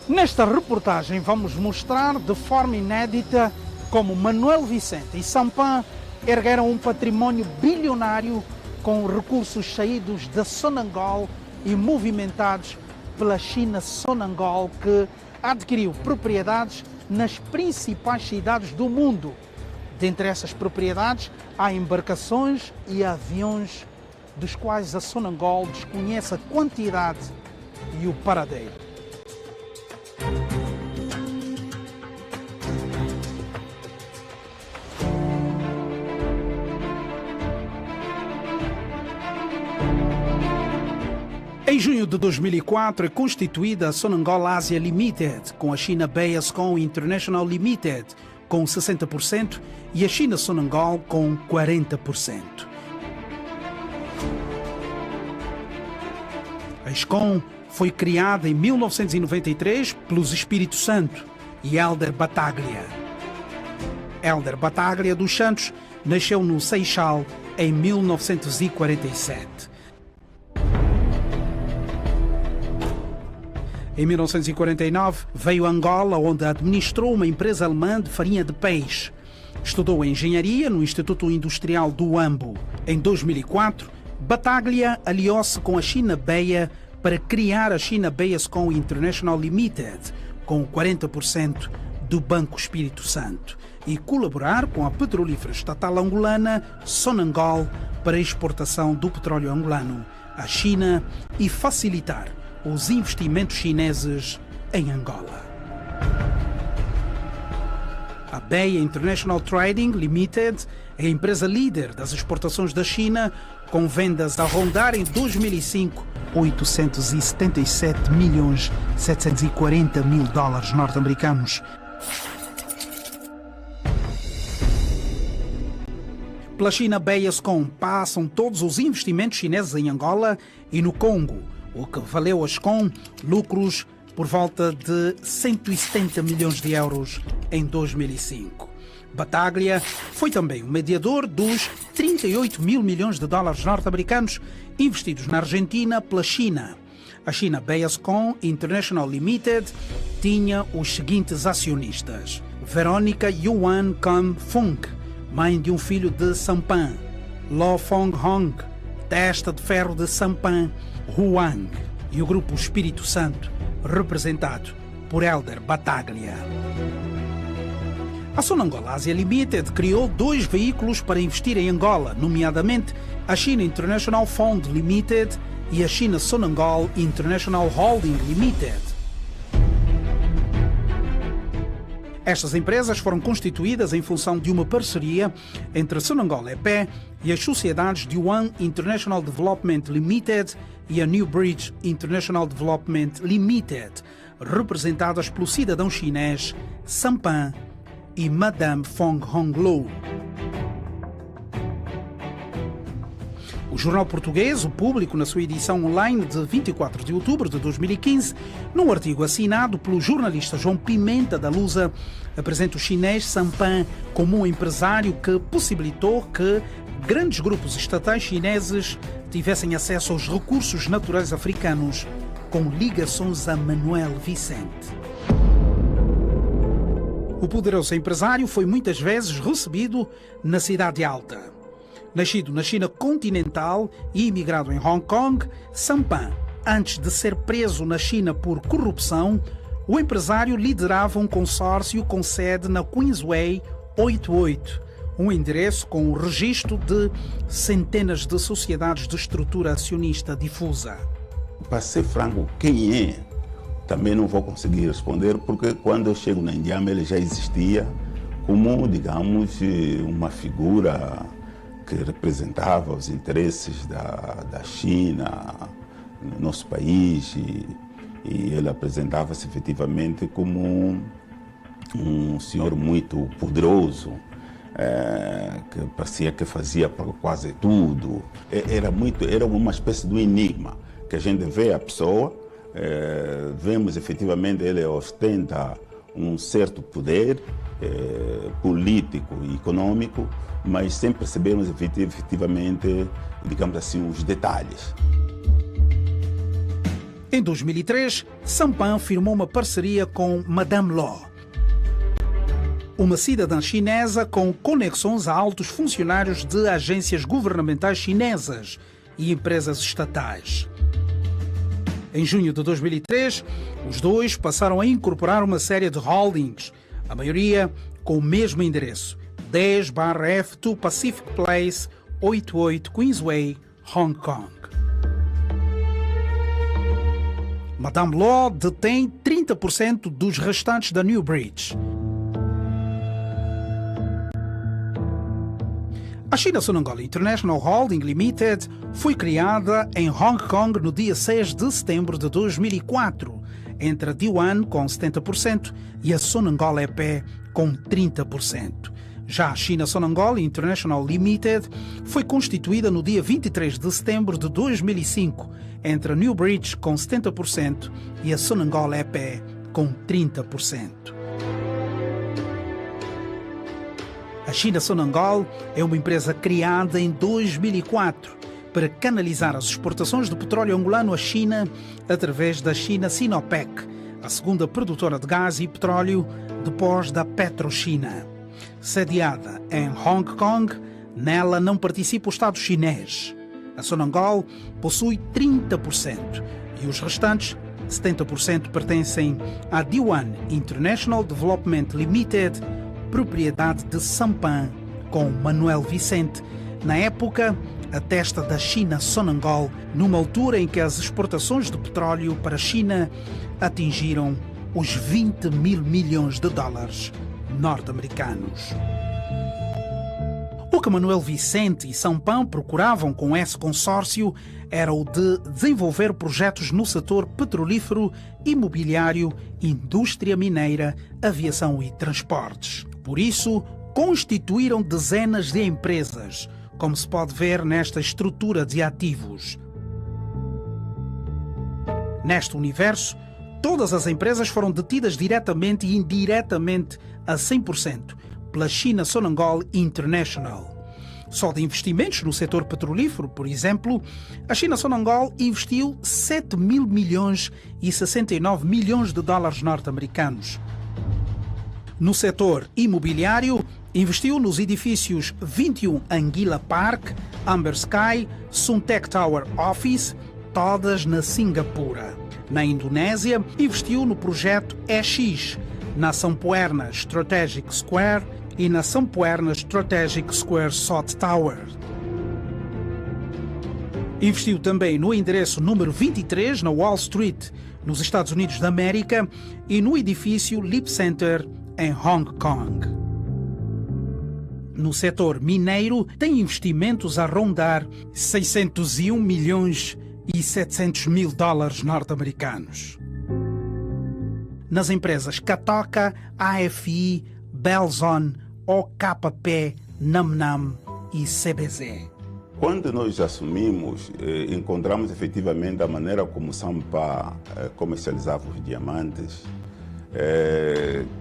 Nesta reportagem vamos mostrar de forma inédita como Manuel Vicente e Sampã ergueram um património bilionário com recursos saídos da Sonangol e movimentados pela China Sonangol, que adquiriu propriedades nas principais cidades do mundo. Dentre essas propriedades há embarcações e aviões dos quais a Sonangol desconhece a quantidade e o paradeiro. Em junho de 2004 é constituída a Sonangol Asia Limited, com a China Bayascom International Limited com 60% e a China Sonangol com 40%. A SCOM foi criada em 1993 pelos Espírito Santo e Hélder Battaglia. Hélder Battaglia dos Santos nasceu no Seixal em 1947. Em 1949, veio a Angola, onde administrou uma empresa alemã de farinha de peixe. Estudou engenharia no Instituto Industrial do Huambo. Em 2004, Battaglia aliou-se com a China Beia para criar a China Bayascom International Limited, com 40% do Banco Espírito Santo, e colaborar com a petrolífera estatal angolana Sonangol para a exportação do petróleo angolano à China e facilitar os investimentos chineses em Angola. A Beia International Trading Limited é a empresa líder das exportações da China, com vendas a rondar em 2005 $877.740.000 norte-americanos. Pela China Bayascom passam todos os investimentos chineses em Angola e no Congo, o que valeu a SCOM lucros por volta de 170 milhões de euros em 2005. Battaglia foi também o mediador dos 38 mil milhões de dólares norte-americanos investidos na Argentina pela China. A China Bayascom International Limited tinha os seguintes acionistas: Verônica Yuan Kam Fung, mãe de um filho de Sampã; Lo Fong Hong, testa de ferro de Sampã, Huang, e o Grupo Espírito Santo, representado por Hélder Battaglia. A Sonangol Asia Limited criou 2 veículos para investir em Angola, nomeadamente a China International Fund Limited e a China Sonangol International Holding Limited. Estas empresas foram constituídas em função de uma parceria entre a Sonangol EP e as sociedades de Yuan International Development Limited e a New Bridge International Development Limited, representadas pelo cidadão chinês Sampã e Madame Fong Honglo. O jornal português, O Público, na sua edição online de 24 de outubro de 2015, num artigo assinado pelo jornalista João Pimenta da Lusa, apresenta o chinês Sampã como um empresário que possibilitou que grandes grupos estatais chineses tivessem acesso aos recursos naturais africanos, com ligações a Manuel Vicente. O poderoso empresário foi muitas vezes recebido na Cidade Alta. Nascido na China continental e imigrado em Hong Kong, Sampã, antes de ser preso na China por corrupção, o empresário liderava um consórcio com sede na Queensway 88, um endereço com o registro de centenas de sociedades de estrutura acionista difusa. Para ser franco, quem é? Também não vou conseguir responder, porque quando eu chego na Indiama ele já existia como, digamos, uma figura que representava os interesses da China no nosso país, e ele apresentava-se efetivamente como um senhor muito poderoso, que parecia que fazia quase tudo. Era uma espécie de um enigma, que a gente vê a pessoa, vemos efetivamente ele ostenta um certo poder político e econômico, mas sem percebermos efetivamente, digamos assim, os detalhes. Em 2003, Sampan firmou uma parceria com Madame Law, uma cidadã chinesa com conexões a altos funcionários de agências governamentais chinesas e empresas estatais. Em junho de 2003, os dois passaram a incorporar uma série de holdings, a maioria com o mesmo endereço, 10/F2 Pacific Place, 88 Queensway, Hong Kong. Madame Law detém 30% dos restantes da Newbridge. A China Sonangol International Holding Limited foi criada em Hong Kong no dia 6 de setembro de 2004, entre a D1 com 70% e a Sonangol EP com 30%. Já a China Sonangol International Limited foi constituída no dia 23 de setembro de 2005, entre a Newbridge com 70% e a Sonangol EP com 30%. A China Sonangol é uma empresa criada em 2004 para canalizar as exportações de petróleo angolano à China através da China Sinopec, a segunda produtora de gás e petróleo depois da PetroChina. Sediada em Hong Kong, nela não participa o Estado chinês. A Sonangol possui 30% e os restantes 70% pertencem à D1 International Development Limited, propriedade de Sampan, com Manuel Vicente, na época a testa da China Sonangol, numa altura em que as exportações de petróleo para a China atingiram os 20 mil milhões de dólares norte-americanos. O que Manuel Vicente e Sampan procuravam com esse consórcio era o de desenvolver projetos no setor petrolífero, imobiliário, indústria mineira, aviação e transportes. Por isso, constituíram dezenas de empresas, como se pode ver nesta estrutura de ativos. Neste universo, todas as empresas foram detidas diretamente e indiretamente a 100% pela China Sonangol International. Só de investimentos no setor petrolífero, por exemplo, a China Sonangol investiu 7 mil milhões e 69 milhões de dólares norte-americanos. No setor imobiliário, investiu nos edifícios 21 Anguilla Park, Amber Sky, Suntec Tower Office, todas na Singapura. Na Indonésia, investiu no projeto EX, na Sampuerna Strategic Square e na Sampuerna Strategic Square South Tower. Investiu também no endereço número 23 na Wall Street, nos Estados Unidos da América, e no edifício Lip Center em Hong Kong. No setor mineiro, tem investimentos a rondar 601 milhões e 700 mil dólares norte-americanos. Nas empresas Catoca, AFI, Belzon, OKP, Namnam e CBZ. Quando nós assumimos, encontramos efetivamente a maneira como Sampa comercializava os diamantes,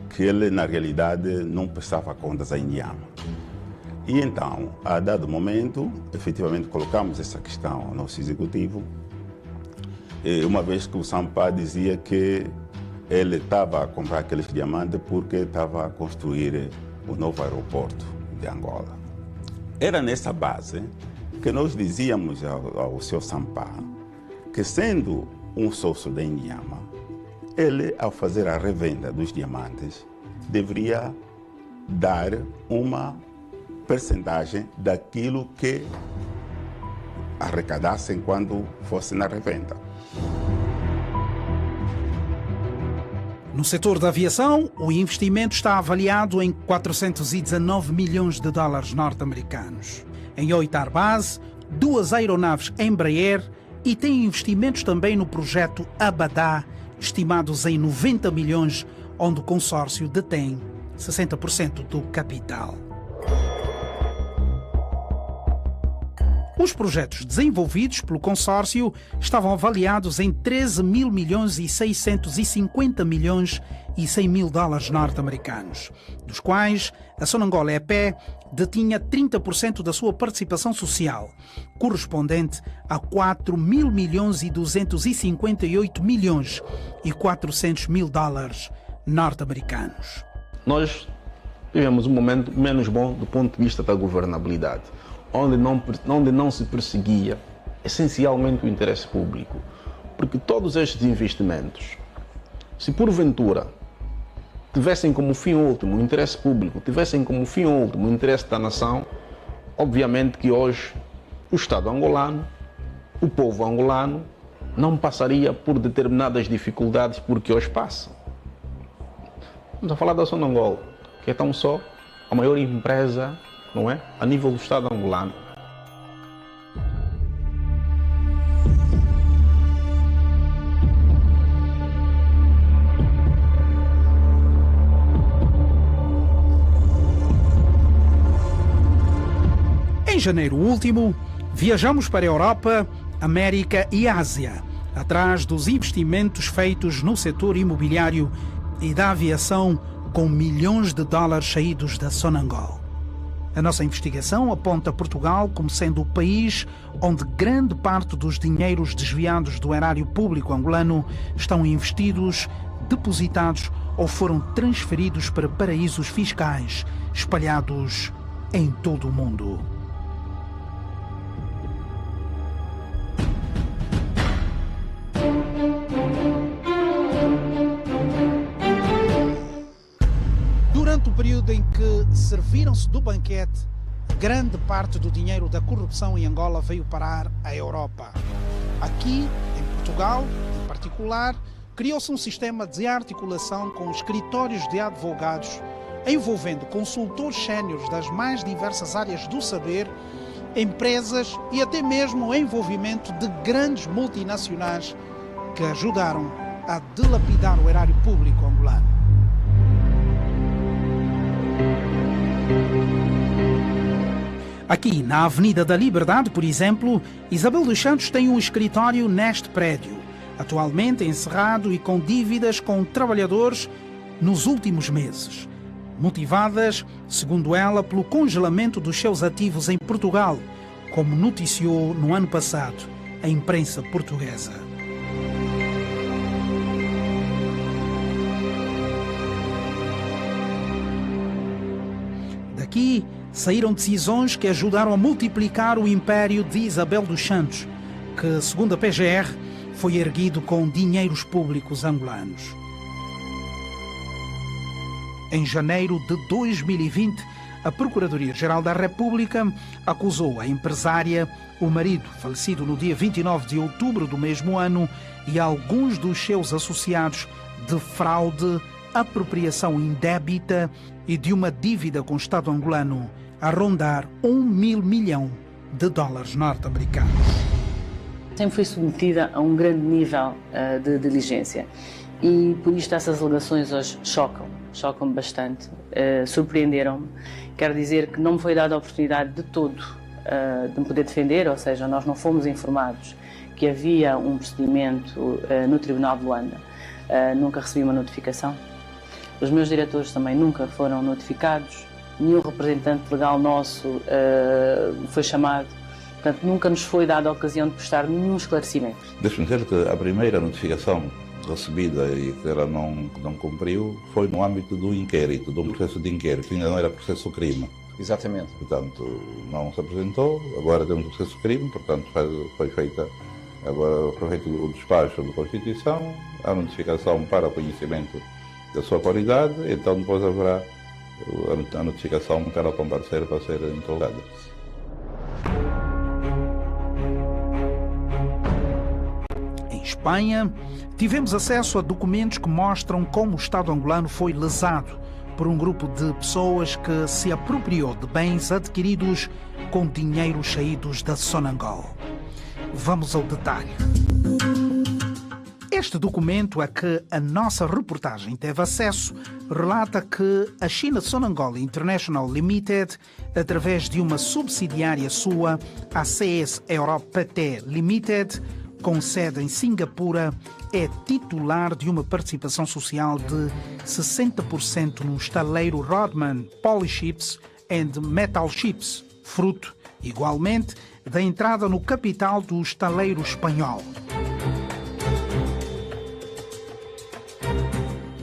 que ele na realidade não prestava contas a Inhama. E então, a dado momento, efetivamente colocamos essa questão ao nosso executivo, uma vez que o Sampa dizia que ele estava a comprar aqueles diamantes porque estava a construir o novo aeroporto de Angola. Era nessa base que nós dizíamos ao Sr. Sampa que, sendo um sócio da Inhama, ele, ao fazer a revenda dos diamantes, deveria dar uma percentagem daquilo que arrecadassem quando fosse na revenda. No setor da aviação, o investimento está avaliado em 419 milhões de dólares norte-americanos. Em 8 Airbus, 2 aeronaves Embraer e tem investimentos também no projeto Abadá, estimados em 90 milhões, onde o consórcio detém 60% do capital. Os projetos desenvolvidos pelo consórcio estavam avaliados em 13 mil milhões e 650 milhões e 100 mil dólares norte-americanos, dos quais a Sonangol EP detinha 30% da sua participação social, correspondente a 4 mil milhões e 258 milhões e 400 mil dólares norte-americanos. Nós vivemos um momento menos bom do ponto de vista da governabilidade, onde não se perseguia essencialmente o interesse público, porque todos estes investimentos, se porventura tivessem como fim último o interesse público, tivessem como fim último o interesse da nação, obviamente que hoje o Estado angolano, o povo angolano, não passaria por determinadas dificuldades porque hoje passam. Vamos a falar da Sonangol, que é tão só a maior empresa, não é, a nível do Estado angolano. Em janeiro último, viajamos para a Europa, América e Ásia, atrás dos investimentos feitos no setor imobiliário e da aviação com milhões de dólares saídos da Sonangol. A nossa investigação aponta Portugal como sendo o país onde grande parte dos dinheiros desviados do erário público angolano estão investidos, depositados ou foram transferidos para paraísos fiscais espalhados em todo o mundo. Durante o período em que serviram-se do banquete, grande parte do dinheiro da corrupção em Angola veio parar à Europa. Aqui, em Portugal, em particular, criou-se um sistema de articulação com escritórios de advogados, envolvendo consultores séniores das mais diversas áreas do saber, empresas e até mesmo o envolvimento de grandes multinacionais que ajudaram a dilapidar o erário público angolano. Aqui, na Avenida da Liberdade, por exemplo, Isabel dos Santos tem um escritório neste prédio, atualmente encerrado e com dívidas com trabalhadores nos últimos meses, motivadas, segundo ela, pelo congelamento dos seus ativos em Portugal, como noticiou no ano passado a imprensa portuguesa. Daqui saíram decisões que ajudaram a multiplicar o império de Isabel dos Santos, que, segundo a PGR, foi erguido com dinheiros públicos angolanos. Em janeiro de 2020, a Procuradoria-Geral da República acusou a empresária, o marido, falecido no dia 29 de outubro do mesmo ano, e alguns dos seus associados de fraude, apropriação indébita e de uma dívida com o Estado angolano a rondar 1.000 milhões de dólares norte-americanos. Sempre fui submetida a um grande nível de diligência e por isto essas alegações hoje chocam-me bastante, surpreenderam-me. Quero dizer que não me foi dada a oportunidade de todo de me poder defender, ou seja, nós não fomos informados que havia um procedimento no Tribunal de Luanda, nunca recebi uma notificação. Os meus diretores também nunca foram notificados, nenhum representante legal nosso foi chamado, portanto nunca nos foi dada a ocasião de prestar nenhum esclarecimento. Deixe-me dizer que a primeira notificação recebida e que ela não cumpriu foi no âmbito do inquérito, de um processo de inquérito, que ainda não era processo crime. Exatamente. Portanto, não se apresentou, agora temos o processo crime, portanto foi feita agora o despacho de Constituição, a notificação para o conhecimento da sua qualidade, então depois haverá a notificação para comparecer para ser interrogada. Em Espanha, tivemos acesso a documentos que mostram como o Estado angolano foi lesado por um grupo de pessoas que se apropriou de bens adquiridos com dinheiro saídos da Sonangol. Vamos ao detalhe. Este documento a que a nossa reportagem teve acesso relata que a China Sonangol International Limited, através de uma subsidiária sua, a CS Europe PT Limited, com sede em Singapura, é titular de uma participação social de 60% no estaleiro Rodman Polyships and Metal Ships, fruto, igualmente, da entrada no capital do estaleiro espanhol.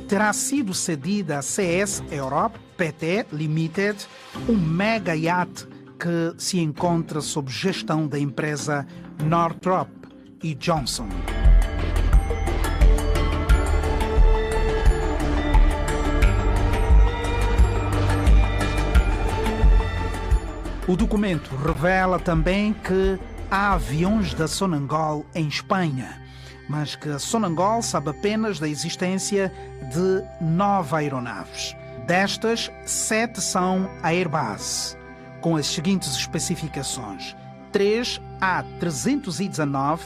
Terá sido cedida a CS Europe PT Limited, um mega iate que se encontra sob gestão da empresa Northrop e Johnson. O documento revela também que há aviões da Sonangol em Espanha, mas que a Sonangol sabe apenas da existência de 9 aeronaves. Destas, 7 são Airbus, com as seguintes especificações: 3 A319,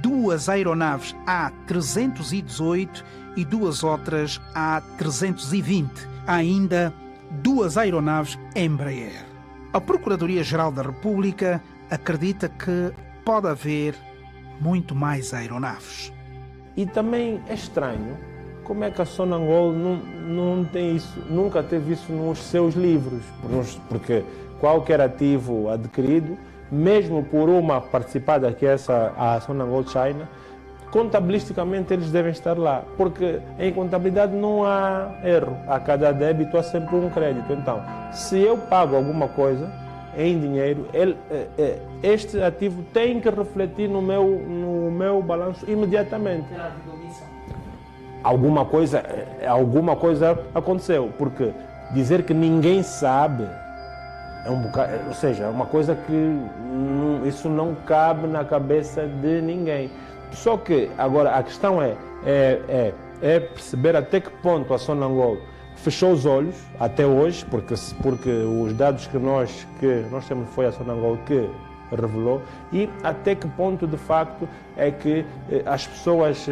2 aeronaves A318 e 2 outras A320. Há ainda 2 aeronaves Embraer. A Procuradoria-Geral da República acredita que pode haver muito mais aeronaves. E também é estranho como é que a Sonangol não tem isso, nunca teve isso nos seus livros, porque qualquer ativo adquirido, mesmo por uma participada que é a Sonangol China, contabilisticamente eles devem estar lá, porque em contabilidade não há erro, a cada débito há sempre um crédito. Então, se eu pago alguma coisa em dinheiro, este ativo tem que refletir no meu balanço imediatamente. Alguma coisa aconteceu, porque dizer que ninguém sabe é um bocado, ou seja, é uma coisa que isso não cabe na cabeça de ninguém. Só que agora a questão é perceber até que ponto a Sonangol fechou os olhos até hoje, porque os dados que nós temos foi a Sonangol que revelou, e até que ponto de facto é que as pessoas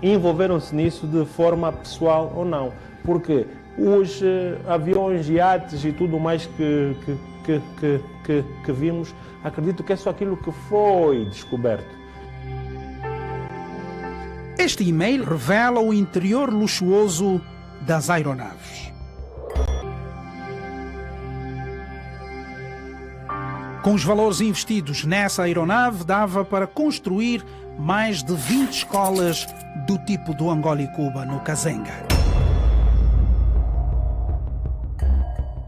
envolveram-se nisso de forma pessoal ou não, porque os aviões, iates e tudo mais que vimos, acredito que é só aquilo que foi descoberto. Este e-mail revela o interior luxuoso das aeronaves. Com os valores investidos nessa aeronave, dava para construir mais de 20 escolas do tipo do Angola e Cuba no Kazenga.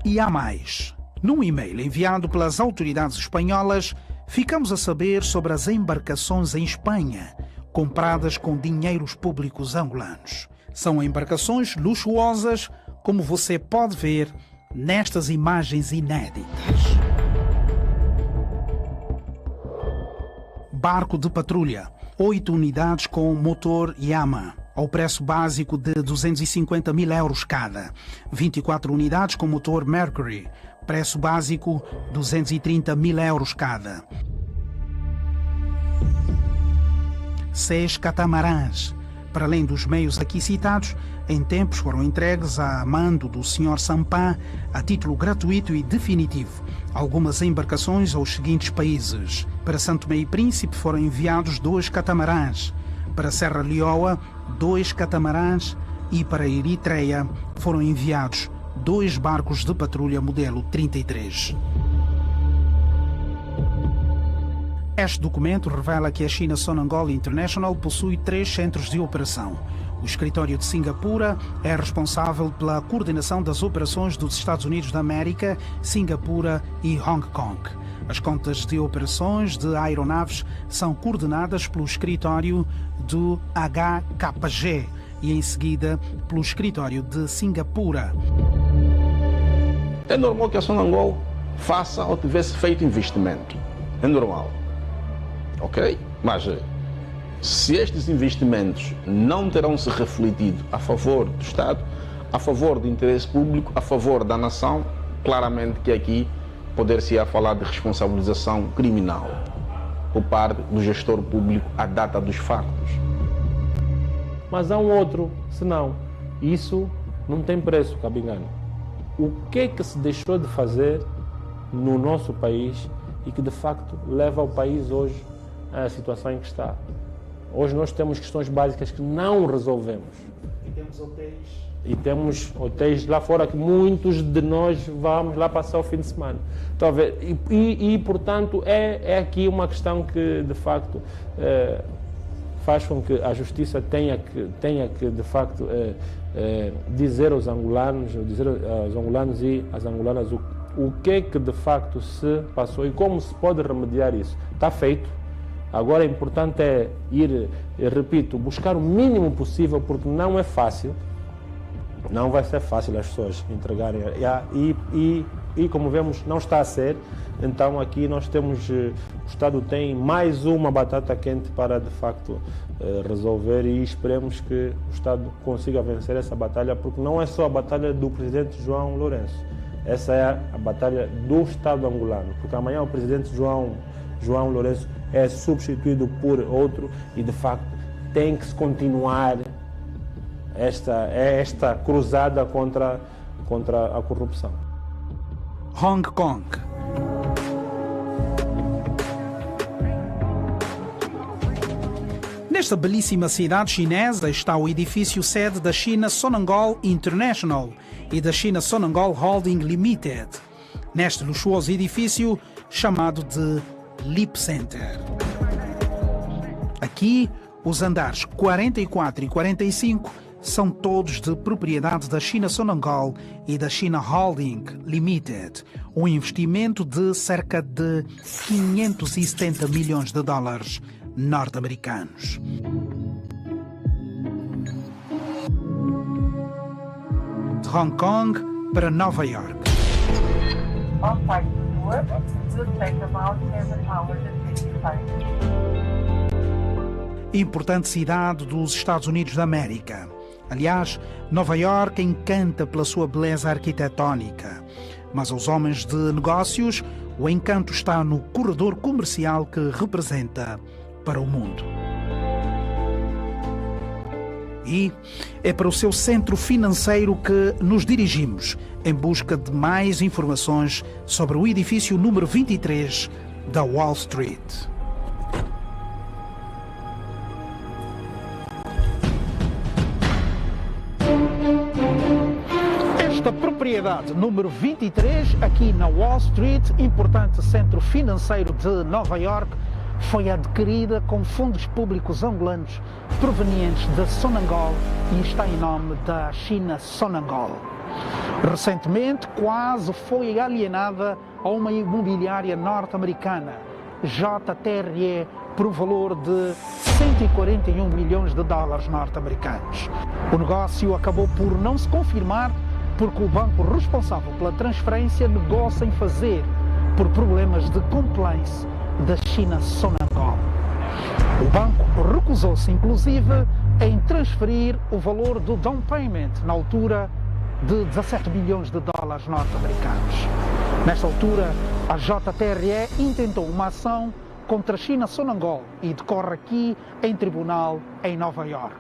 E há mais. Num e-mail enviado pelas autoridades espanholas, ficamos a saber sobre as embarcações em Espanha, compradas com dinheiros públicos angolanos. São embarcações luxuosas, como você pode ver nestas imagens inéditas. Barco de patrulha, 8 unidades com motor Yamaha, ao preço básico de 250 mil euros cada. 24 unidades com motor Mercury, preço básico 230 mil euros cada. 6 catamarãs, para além dos meios aqui citados, em tempos foram entregues a mando do Sr. Sampá a título gratuito e definitivo. Algumas embarcações aos seguintes países. Para Santo Tomé e Príncipe foram enviados 2 catamarãs. Para Serra Leoa, 2 catamarãs. E para Eritreia foram enviados 2 barcos de patrulha modelo 33. Este documento revela que a China Sonangol International possui 3 centros de operação. O escritório de Singapura é responsável pela coordenação das operações dos Estados Unidos da América, Singapura e Hong Kong. As contas de operações de aeronaves são coordenadas pelo escritório do HKG e, em seguida, pelo escritório de Singapura. É normal que a Sonangol faça ou tivesse feito investimento. É normal. Ok? Mas se estes investimentos não terão se refletido a favor do Estado, a favor do interesse público, a favor da nação, claramente que aqui poder-se-á falar de responsabilização criminal por parte do gestor público à data dos factos. Mas há um outro senão. Isso não tem preço, Cabingano. O que é que se deixou de fazer no nosso país e que de facto leva o país hoje a situação em que está. Hoje nós temos questões básicas que não resolvemos. E temos hotéis lá fora que muitos de nós vamos lá passar o fim de semana. Talvez, portanto, é aqui uma questão que, de facto, faz com que a justiça tenha que de facto, dizer aos angolanos e às angolanas o que é que, de facto, se passou e como se pode remediar isso. Está feito. Agora, o importante é ir, repito, buscar o mínimo possível, porque não é fácil. Não vai ser fácil as pessoas entregarem. E como vemos, não está a ser. Então aqui nós temos, o Estado tem mais uma batata quente para de facto resolver, e esperemos que o Estado consiga vencer essa batalha, porque não é só a batalha do presidente João Lourenço. Essa é a batalha do Estado angolano, porque amanhã o presidente João Lourenço é substituído por outro, e de facto tem que se continuar esta cruzada contra a corrupção. Hong Kong. Nesta belíssima cidade chinesa está o edifício sede da China Sonangol International e da China Sonangol Holding Limited, neste luxuoso edifício chamado de Lip Center. Aqui, os andares 44 e 45 são todos de propriedade da China Sonangol e da China Holding Limited, um investimento de cerca de 570 milhões de dólares norte-americanos. De Hong Kong para Nova York. Importante cidade dos Estados Unidos da América. Aliás, Nova York encanta pela sua beleza arquitetónica, mas aos homens de negócios, o encanto está no corredor comercial que representa para o mundo. E é para o seu centro financeiro que nos dirigimos em busca de mais informações sobre o edifício número 23 da Wall Street. Esta propriedade número 23, aqui na Wall Street, importante centro financeiro de Nova York, foi adquirida com fundos públicos angolanos provenientes da Sonangol e está em nome da China Sonangol. Recentemente, quase foi alienada a uma imobiliária norte-americana, JTRE, por um valor de 141 milhões de dólares norte-americanos. O negócio acabou por não se confirmar porque o banco responsável pela transferência negou-se em fazer por problemas de compliance da China Sonangol. O banco recusou-se, inclusive, em transferir o valor do down payment na altura de 17 milhões de dólares norte-americanos. Nesta altura, a JTRE intentou uma ação contra a China Sonangol e decorre aqui em tribunal em Nova York.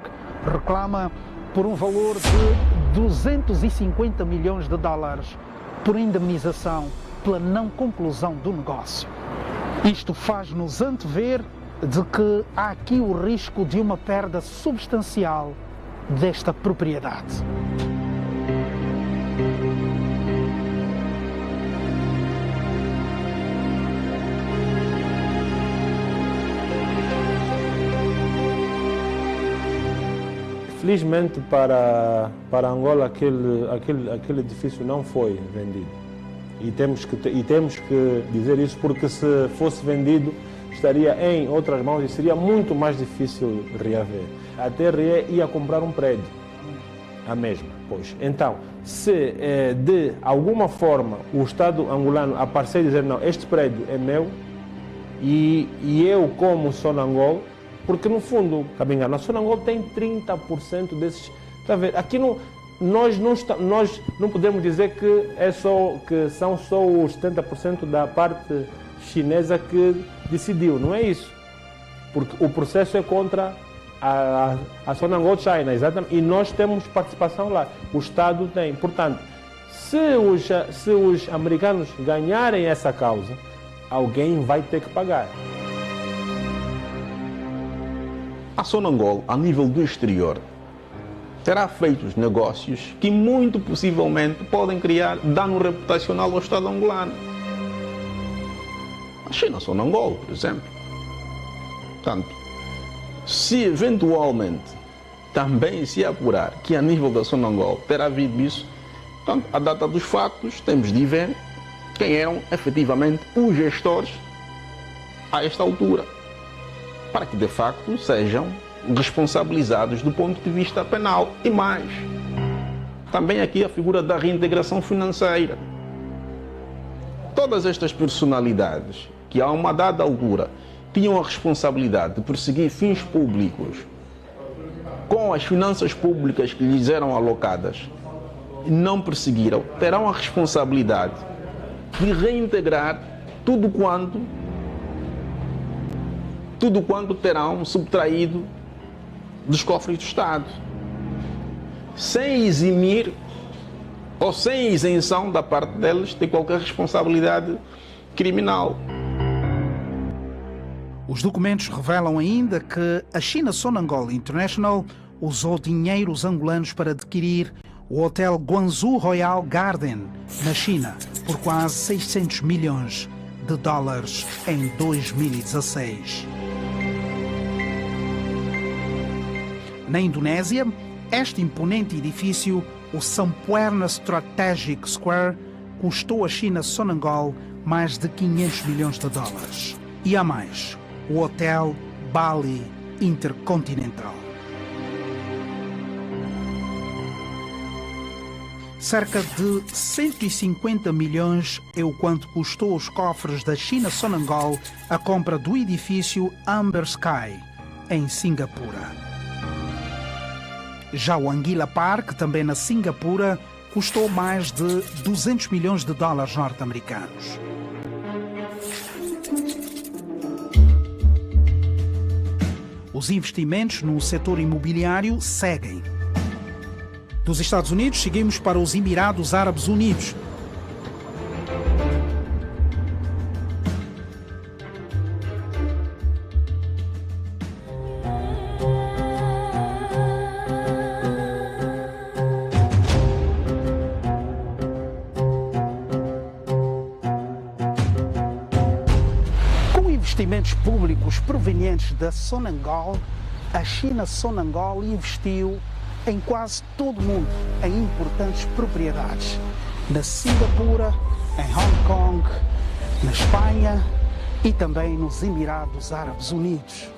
Reclama por um valor de 250 milhões de dólares por indemnização pela não conclusão do negócio. Isto faz-nos antever de que há aqui o risco de uma perda substancial desta propriedade. Felizmente para Angola aquele edifício não foi vendido. E temos que dizer isso, porque se fosse vendido estaria em outras mãos e seria muito mais difícil reaver. A TRE ia comprar um prédio, a mesma. Pois. Então, se de alguma forma o Estado angolano aparecer e dizer não, este prédio é meu e eu como Sonangol, porque no fundo, a Sonangol tem 30% desses. Está a ver? Aqui nós não podemos dizer que são só os 70% da parte chinesa que decidiu, não é isso. Porque o processo é contra a Sonangol China, exatamente, e nós temos participação lá, o Estado tem. Portanto, se os americanos ganharem essa causa, alguém vai ter que pagar. A Sonangol, a nível do exterior, terá feito os negócios que muito possivelmente podem criar dano reputacional ao Estado angolano. A China Sonangol, por exemplo. Portanto, se eventualmente também se apurar que a nível da Sonangol terá havido isso, portanto, a data dos factos, temos de ver quem eram efetivamente os gestores a esta altura, para que de facto sejam responsabilizados do ponto de vista penal. E mais, também aqui a figura da reintegração financeira. Todas estas personalidades que a uma dada altura tinham a responsabilidade de perseguir fins públicos com as finanças públicas que lhes eram alocadas, não perseguiram, terão a responsabilidade de reintegrar tudo quanto terão subtraído dos cofres do Estado, sem eximir ou sem isenção da parte deles de qualquer responsabilidade criminal. Os documentos revelam ainda que a China Sonangol International usou dinheiros angolanos para adquirir o Hotel Guangzhou Royal Garden, na China, por quase 600 milhões de dólares em 2016. Na Indonésia, este imponente edifício, o Sampuerna Strategic Square, custou à China Sonangol mais de 500 milhões de dólares. E há mais, o Hotel Bali Intercontinental. Cerca de 150 milhões é o quanto custou aos cofres da China Sonangol a compra do edifício Amber Sky, em Singapura. Já o Anguilla Park, também na Singapura, custou mais de 200 milhões de dólares norte-americanos. Os investimentos no setor imobiliário seguem. Dos Estados Unidos, seguimos para os Emirados Árabes Unidos. Com investimentos públicos provenientes da Sonangol, a China Sonangol investiu em quase todo o mundo, em importantes propriedades. Na Singapura, em Hong Kong, na Espanha e também nos Emirados Árabes Unidos.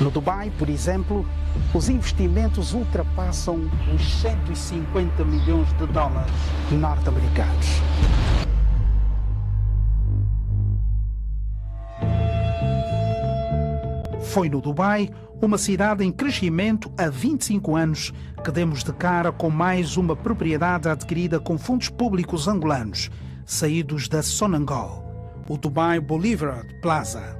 No Dubai, por exemplo, os investimentos ultrapassam os 150 milhões de dólares norte-americanos. Foi no Dubai, uma cidade em crescimento há 25 anos, que demos de cara com mais uma propriedade adquirida com fundos públicos angolanos, saídos da Sonangol, o Dubai Boulevard Plaza.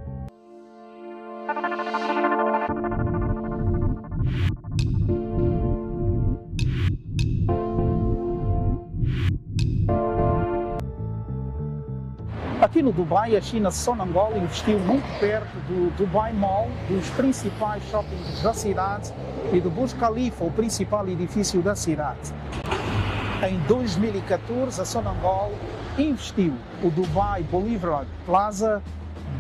Aqui no Dubai, a China Sonangol investiu muito perto do Dubai Mall, dos principais shoppings da cidade e do Burj Khalifa, o principal edifício da cidade. Em 2014, a Sonangol investiu o Dubai Boulevard Plaza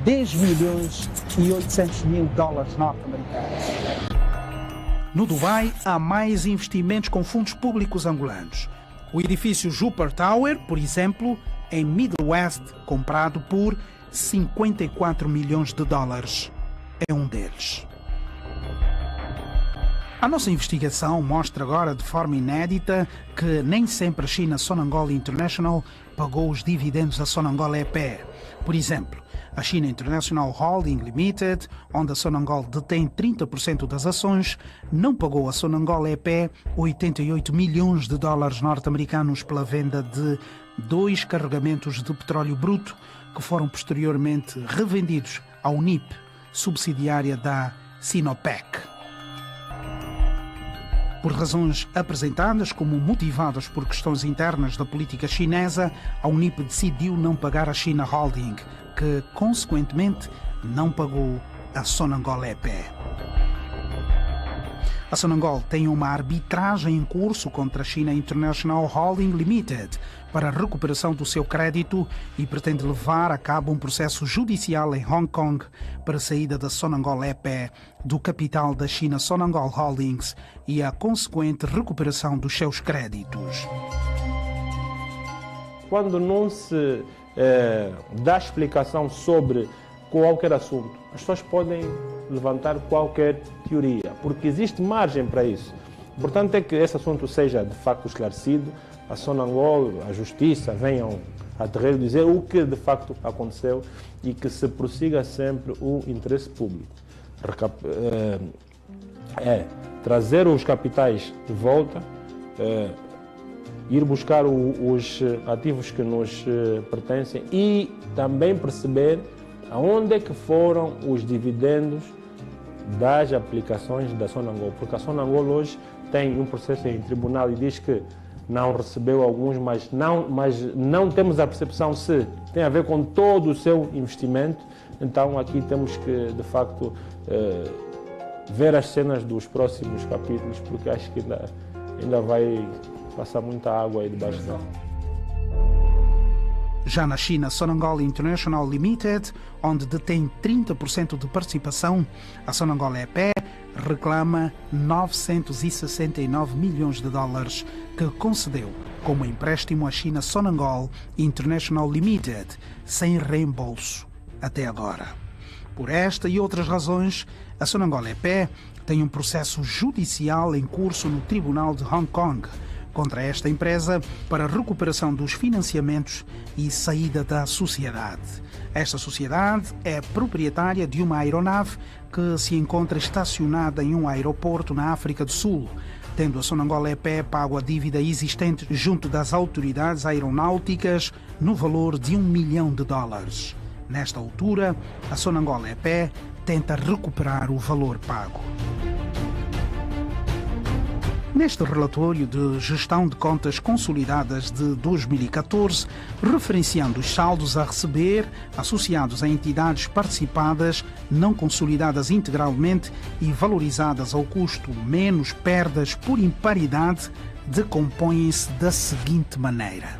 10 milhões e 800 mil dólares norte-americanos. No Dubai, há mais investimentos com fundos públicos angolanos. O edifício Jupiter Tower, por exemplo, em Middle West, comprado por 54 milhões de dólares, é um deles. A nossa investigação mostra agora de forma inédita que nem sempre a China Sonangol International pagou os dividendos da Sonangol EP. Por exemplo, a China International Holding Limited, onde a Sonangol detém 30% das ações, não pagou a Sonangol EP 88 milhões de dólares norte-americanos pela venda de 2 carregamentos de petróleo bruto que foram posteriormente revendidos à UNIP, subsidiária da Sinopec. Por razões apresentadas como motivadas por questões internas da política chinesa, a UNIP decidiu não pagar a China Holding, que, consequentemente, não pagou a Sonangol EP. A Sonangol tem uma arbitragem em curso contra a China International Holding Limited para a recuperação do seu crédito e pretende levar a cabo um processo judicial em Hong Kong para a saída da Sonangol EP do capital da China Sonangol Holdings e a consequente recuperação dos seus créditos. Quando não se dá explicação sobre qualquer assunto, as pessoas podem levantar qualquer teoria, porque existe margem para isso. O importante é que esse assunto seja de facto esclarecido, a Sonangol, a Justiça venham a terreiro dizer o que de facto aconteceu e que se prossiga sempre o interesse público. Trazer os capitais de volta, ir buscar os ativos que nos pertencem e também perceber aonde é que foram os dividendos das aplicações da Sonangol, porque a Sonangol hoje tem um processo em tribunal e diz que não recebeu alguns, mas não temos a percepção se tem a ver com todo o seu investimento. Então aqui temos que, de facto, ver as cenas dos próximos capítulos, porque acho que ainda vai passar muita água aí debaixo dela. Já na China Sonangol International Limited, onde detém 30% de participação, a Sonangol EP reclama 969 milhões de dólares que concedeu como empréstimo à China Sonangol International Limited, sem reembolso até agora. Por esta e outras razões, a Sonangol EP tem um processo judicial em curso no Tribunal de Hong Kong contra esta empresa para recuperação dos financiamentos e saída da sociedade. Esta sociedade é proprietária de uma aeronave que se encontra estacionada em um aeroporto na África do Sul, tendo a Sonangol EP pago a dívida existente junto das autoridades aeronáuticas no valor de $1 milhão. Nesta altura, a Sonangol EP tenta recuperar o valor pago. Neste relatório de gestão de contas consolidadas de 2014, referenciando os saldos a receber associados a entidades participadas não consolidadas integralmente e valorizadas ao custo menos perdas por imparidade, decompõem-se da seguinte maneira.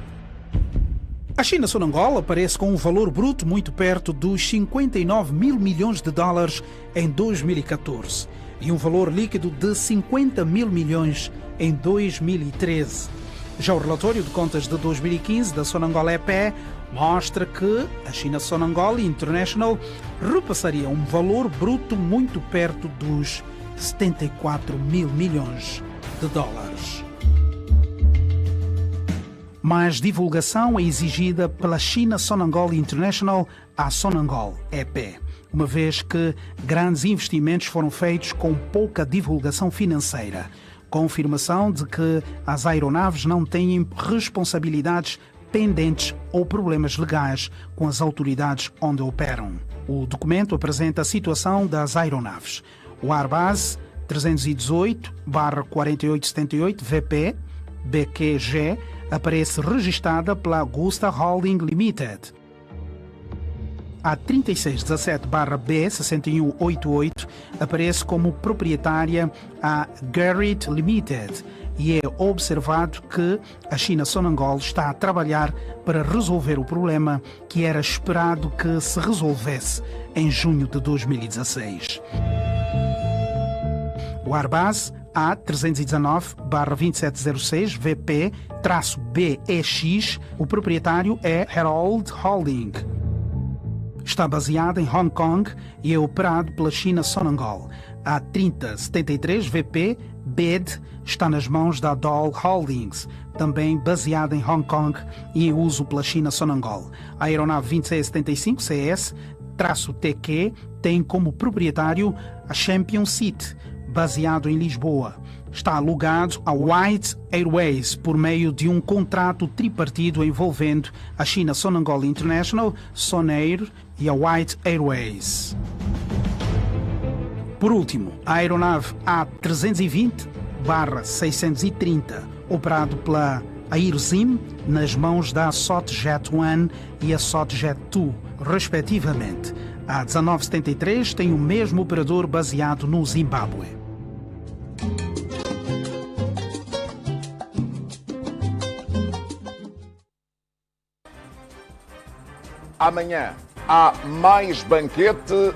A China Sonangol aparece com um valor bruto muito perto dos $59 mil milhões em 2014 e um valor líquido de $50 mil milhões em 2013. Já o relatório de contas de 2015 da Sonangol EP mostra que a China Sonangol International repassaria um valor bruto muito perto dos $74 mil milhões. Mais divulgação é exigida pela China Sonangol International à Sonangol EP, uma vez que grandes investimentos foram feitos com pouca divulgação financeira. Confirmação de que as aeronaves não têm responsabilidades pendentes ou problemas legais com as autoridades onde operam. O documento apresenta a situação das aeronaves. O Airbus 318-4878 VP BQG aparece registada pela Augusta Holding Limited. A 3617-B6188 aparece como proprietária a Garrett Limited e é observado que a China Sonangol está a trabalhar para resolver o problema que era esperado que se resolvesse em junho de 2016. O Airbus A319-2706 VP-BEX, o proprietário é Herald Holding. Está baseado em Hong Kong e é operado pela China Sonangol. A 3073 VP BED está nas mãos da Doll Holdings, também baseada em Hong Kong e em uso pela China Sonangol. A aeronave 2675 CS-TQ tem como proprietário a Champion Seat, baseado em Lisboa. Está alugado a White Airways por meio de um contrato tripartido envolvendo a China Sonangol International, Sonair e a White Airways. Por último, a aeronave A320-630, operado pela Airzim, nas mãos da SOTJET 1 e a SOTJET 2, respectivamente. A 1973 tem o mesmo operador baseado no Zimbábue. Amanhã há mais banquete